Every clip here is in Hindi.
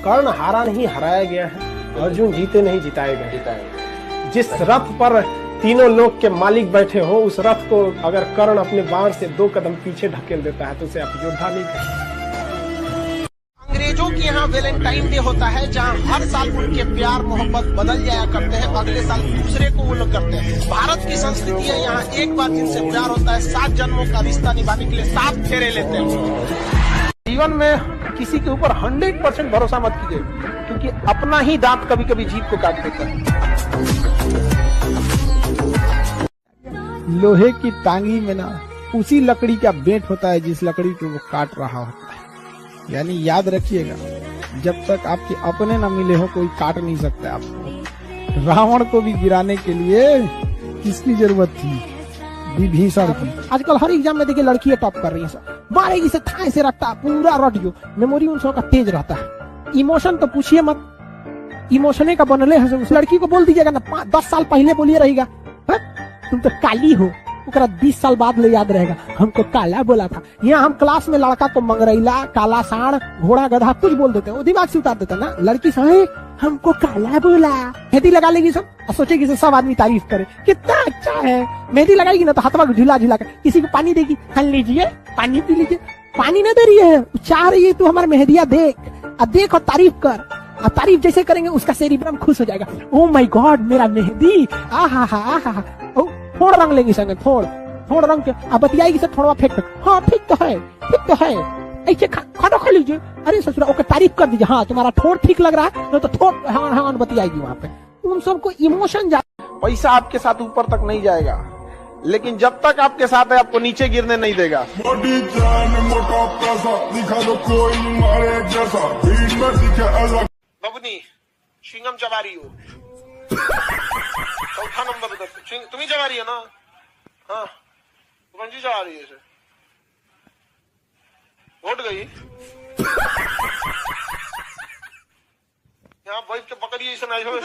कर्ण हारा नहीं हराया गया है, अर्जुन जीते नहीं जिताए गए। जिस रथ पर तीनों लोक के मालिक बैठे हो, उस रथ को अगर कर्ण अपने बाण से 2 कदम पीछे ढकेल देता है तो उसे आप योद्धा नहीं कहते। अंग्रेजों के यहाँ वैलेंटाइन डे होता है, जहाँ हर साल उनके प्यार मोहब्बत बदल जाया करते हैं, अगले साल दूसरे को वो लोग करते हैं। भारत की संस्कृति है, यहाँ एक बार जिनसे प्यार होता है 7 जन्मों का रिश्ता निभाने के लिए 7 फेरे लेते हैं। जीवन में किसी के ऊपर 100% भरोसा मत कीजिए, क्योंकि अपना ही दांत कभी कभी जीभ को काट देता है। लोहे की टांगी में ना उसी लकड़ी का बेंट होता है जिस लकड़ी को वो काट रहा होता है। यानी याद रखिएगा, जब तक आपके अपने न मिले हो कोई काट नहीं सकता आपको। रावण को भी गिराने के लिए किसकी जरूरत थी? विभीषण की। आजकल हर एग्जाम में देखिए लड़कियां टॉप कर रही है, सर मारेगी से थाए से रखता पूरा रट गयो। मेमोरी उन सबका तेज रहता है। इमोशन तो पूछिए मत, इमोशने का बनले है। उस लड़की को बोल दीजिएगा ना 10 साल पहले बोलिए रहेगा तुम तो काली हो, 20 साल बाद ले याद रहेगा हमको काला बोला था। यहाँ हम क्लास में लड़का को मंगरैला, काला साण, घोड़ा गधा कुछ बोल देते हैं, वो दिमाग से उतार देते हैं ना। लड़की से हमको काला बोला, मेहंदी लगा लेगी सब और सोचेगी सब आदमी तारीफ करे कितना अच्छा है। मेहंदी लगाएगी ना तो हाथवा झूला झूला कर किसी को पानी देगी, खान लीजिए पानी पी लीजिए। पानी न दे रही है, चाह रही है तू हमारे मेहंदिया देख और तारीफ कर। और तारीफ जैसे करेंगे उसका सेरिब्रम खुश हो जाएगा। ओ माय गॉड मेरा मेहंदी, आहा थोड़ रंग लेगी संगे, थोड़ रंग के अब बतियाएगी से थोड़ा फेंक। हाँ ठीक तो है ऐसे खाना खा लीजिए। अरे ससुरा ओके तारीफ कर दीजिए, हाँ तुम्हारा ठोड़ ठीक लग रहा है, तो थोड़ हाँ बतियाएगी वहाँ पे। उन सबको इमोशन पैसा आपके साथ ऊपर तक नहीं जाएगा, लेकिन जब तक आपके साथ है आपको नीचे गिरने नहीं देगा। बबनी शिंगम चबा रही हो, 4था नंबर तुम ही चबा रही है ना? हाँ जी चबा रही है इसे, घोट गई। यहाँ बैठ के पकड़िए, इसे नहीं करना,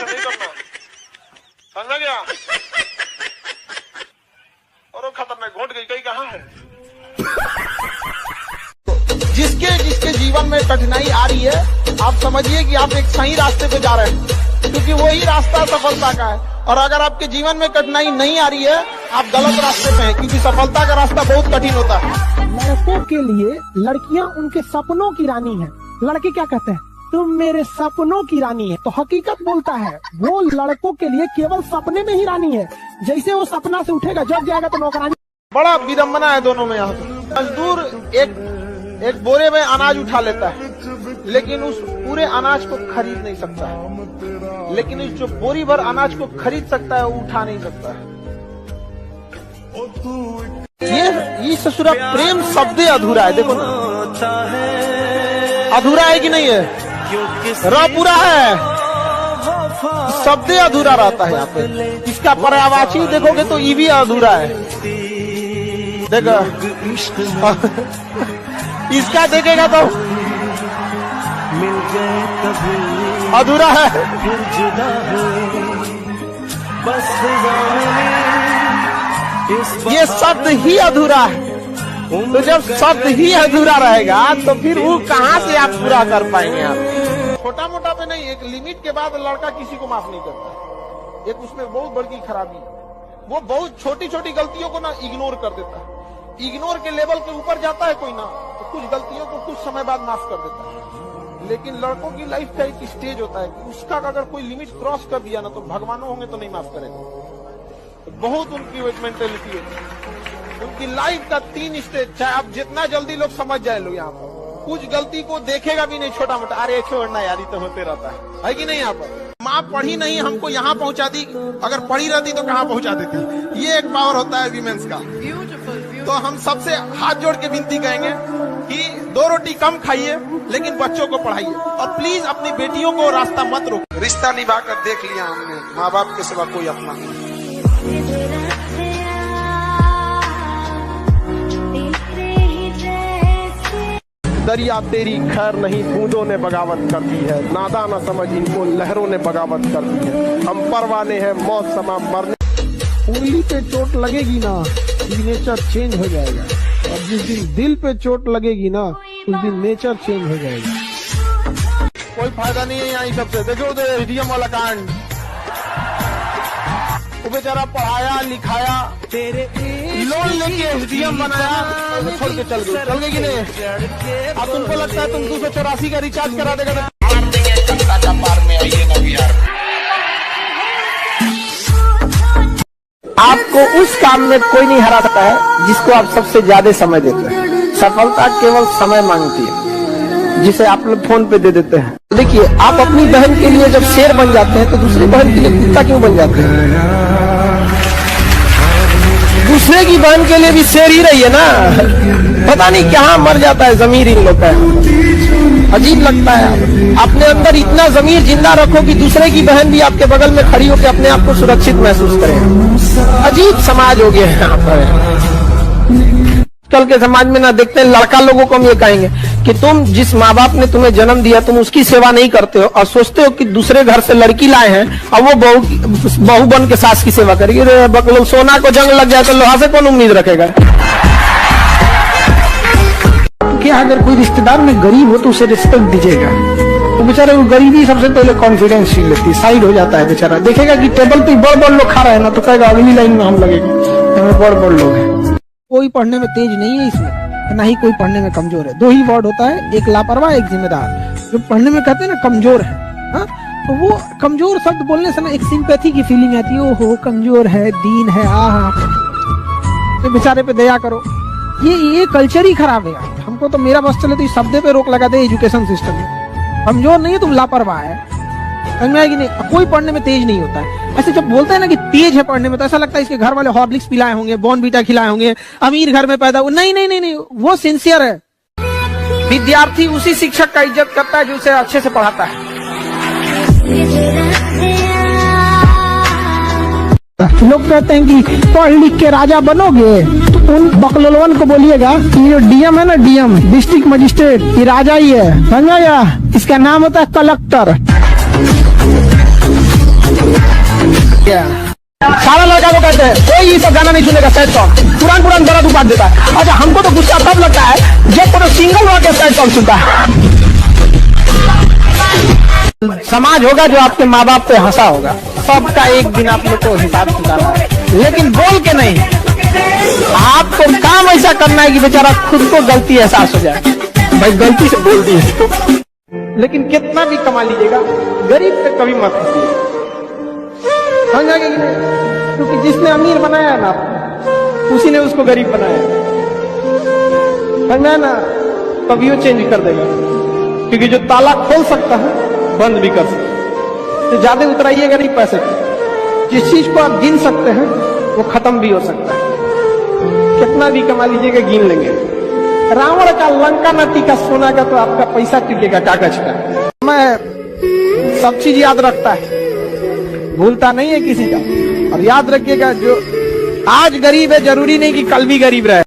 समझ गया? और खतरनाक घोट गई, कहीं कहाँ है? जिसके जीवन में कठिनाई आ रही है, आप समझिए कि आप एक सही रास्ते पे जा रहे हैं, क्योंकि वही रास्ता सफलता का है। और अगर आपके जीवन में कठिनाई नहीं आ रही है, आप गलत रास्ते पे हैं, क्योंकि सफलता का रास्ता बहुत कठिन होता है। लड़कों के लिए लड़कियां उनके सपनों की रानी है। लड़के क्या कहते हैं? तुम मेरे सपनों की रानी है। तो हकीकत बोलता है वो लड़कों के लिए केवल सपने में ही रानी है। जैसे वो सपना से उठेगा, जग जाएगा तो नौकरानी। बड़ा विडम्बना है दोनों में। यहाँ पे मजदूर एक बोरे में अनाज उठा लेता है, लेकिन उस पूरे अनाज को खरीद नहीं सकता है। लेकिन उस जो बोरी भर अनाज को खरीद सकता है, वो उठा नहीं सकता है। ये ससुरा प्रेम शब्द अधूरा है। देखो ना, अधूरा है कि नहीं है? र पूरा है, शब्द अधूरा रहता है यहाँ पे। इसका पर्यायवाची देखोगे तो ई भी अधूरा है। देखो इसका देखेगा तो अधूरा है। ये शब्द ही अधूरा है। तो जब शब्द ही अधूरा रहेगा तो फिर वो कहाँ से आप पूरा कर पाएंगे? आप छोटा मोटा पे नहीं, एक लिमिट के बाद लड़का किसी को माफ नहीं करता। एक उसमें बहुत बड़ी खराबी, वो बहुत छोटी छोटी गलतियों को ना इग्नोर कर देता है। इग्नोर के लेवल के ऊपर जाता है कोई ना, तो कुछ गलतियों को कुछ समय बाद माफ कर देता है। लेकिन लड़कों की लाइफ का एक स्टेज होता है कि उसका अगर कोई लिमिट क्रॉस कर दिया ना, तो भगवानों होंगे तो नहीं माफ करेंगे। तो बहुत उनकी मेंटेलिटी है। उनकी लाइफ का 3 स्टेज, चाहे आप जितना जल्दी लोग समझ जाए लोग यहाँ पर, कुछ गलती को देखेगा भी नहीं छोटा मोटा, अरे छोड़ना यार, तो होते रहता है कि नहीं? यहाँ पर माँ पढ़ी नहीं, हमको यहाँ पहुँचा दी, अगर पढ़ी रहती तो कहाँ पहुँचा देती। ये एक पावर होता है विमेंस का। तो हम सबसे हाथ जोड़ के विनती करेंगे कि 2 रोटी कम खाइए, लेकिन बच्चों को पढ़ाइए, और प्लीज अपनी बेटियों को रास्ता मत रोको। रिश्ता निभा कर देख लिया हमने, माँ बाप के सिवा कोई अपना नहीं। दरिया तेरी खैर नहीं, बूंदों ने बगावत कर दी है। नादा न समझ इनको, लहरों ने बगावत कर दी है। हम परवाने हैं मौत समा मरने। उंगली पे चोट लगेगी ना, नेचर चेंज हो जाएगा। और जिस दिन दिल पे चोट लगेगी ना, उस दिन नेचर चेंज हो जाएगा। कोई फायदा नहीं है यहाँ इन सबसे। देखो उधर एसडीएम वाला कांड, वो बेचारा पढ़ाया लिखाया, लोन लेके एसडीएम बनाया, छोड़ के चल गए कि नहीं? अब तुमको लगता है तुम 284 का रिचार्ज करा देगा तो पार में आइए ना बिहार में। आपको उस काम में कोई नहीं हरा सकता है जिसको आप सबसे ज्यादा समय देते हैं। सफलता केवल समय मांगती है, जिसे आप लोग फोन पे दे देते हैं। देखिए, आप अपनी बहन के लिए जब शेर बन जाते हैं तो दूसरी बहन के लिए कुत्ता क्यों बन जाते हैं? दूसरे की बहन के लिए भी शेर ही रही है ना। पता नहीं कहाँ मर जाता है जमीर इन लोग का, अजीब लगता है। अपने अंदर इतना जमीर जिंदा रखो कि दूसरे की बहन भी आपके बगल में खड़ी होकर अपने आप को सुरक्षित महसूस करे। अजीब समाज हो गया है यहाँ पर। कल के समाज में ना देखते हैं, लड़का लोगों को हम ये कहेंगे कि तुम जिस माँ बाप ने तुम्हें जन्म दिया तुम उसकी सेवा नहीं करते हो और सोचते हो कि दूसरे घर से लड़की लाए हैं और वो बहू बन के सास की सेवा करेगी। बकलो सोना को जंग लग जाए तो लोहा से कौन उम्मीद रखेगा? क्या अगर कोई रिश्तेदार में गरीब हो तो उसे रिस्पेक्ट दीजिएगा। तो बेचारे वो गरीबी सबसे पहले कॉन्फिडेंस फील लेती है, साइड हो जाता है बेचारा। देखेगा कि टेबल पे बड़ लोग खा रहे हैं ना तो कहेगा अगली लाइन में हम लगेंगे, बड़ लोग हैं। कोई पढ़ने में तेज नहीं है इसमें, ना ही कोई पढ़ने में कमजोर है। दो ही वर्ड होता है, एक लापरवाह एक जिम्मेदार। जो पढ़ने में कहते हैं ना कमजोर है, हाँ? तो वो कमजोर शब्द बोलने से ना एक सिंपैथी की फीलिंग आती है। ओहो कमजोर है, दीन है, आहा तो बेचारे पे दया करो। ये कल्चर ही खराब है। हमको तो मेरा बस चले तो इस शब्द पे रोक लगा दे एजुकेशन सिस्टम में। कमजोर नहीं है तुम, लापरवाह है। समझ में आएगी नहीं? कोई पढ़ने में तेज नहीं होता है। ऐसे जब बोलते हैं ना कि तेज है पढ़ने में तो ऐसा लगता है इसके घर वाले हॉर्लिक्स पिलाए होंगे, बॉर्नवीटा खिलाए होंगे, अमीर घर में पैदा हो। नहीं नहीं नहीं नहीं, वो सिंसियर है। विद्यार्थी उसी शिक्षक का इज्जत करता है जो उसे अच्छे से पढ़ाता है। लोग कहते हैं कि पढ़ लिख के राजा बनोगे, तो उन बकलोलवन को बोलिएगा कि ये डीएम है ना, डीएम डिस्ट्रिक्ट मजिस्ट्रेट, ये राजा ही है, समझा या? इसका नाम होता है कलेक्टर। सारा लड़का को कहते हैं कोई ये सब गाना नहीं सुनेगा, सैड सॉन्ग पुरान दर्द उपाट देता है। अच्छा, हमको तो गुस्सा तब लगता है जब कोई सिंगल हुआ के सैड सॉन्ग सुनता है। समाज होगा जो आपके माँ बाप पे हंसा होगा, सबका एक दिन आप लोग को हिसाब चुकाना है, लेकिन बोल के नहीं। आपको काम ऐसा करना है कि बेचारा खुद को गलती एहसास हो जाए, भाई गलती से बोल दी है। लेकिन कितना भी कमा लीजिएगा, गरीब पे कभी मत हंसिए, समझ आगे कि नहीं? क्योंकि जिसने अमीर बनाया ना उसी ने उसको गरीब बनाया, समझा ना? कभी वो चेंज कर देगा, क्योंकि जो ताला खोल सकता है बंद भी कर सकता है। तो ज्यादा उतराइएगा नहीं पैसे पे। जिस चीज को आप गिन सकते हैं वो खत्म भी हो सकता है। कितना भी कमा लीजिएगा गिन लेंगे। रावण का लंका न टिका सोना का, तो आपका पैसा टिकेगा कागज का। मैं सब चीज याद रखता है, भूलता नहीं है किसी का। और याद रखिएगा, जो आज गरीब है जरूरी नहीं कि कल भी गरीब रहे।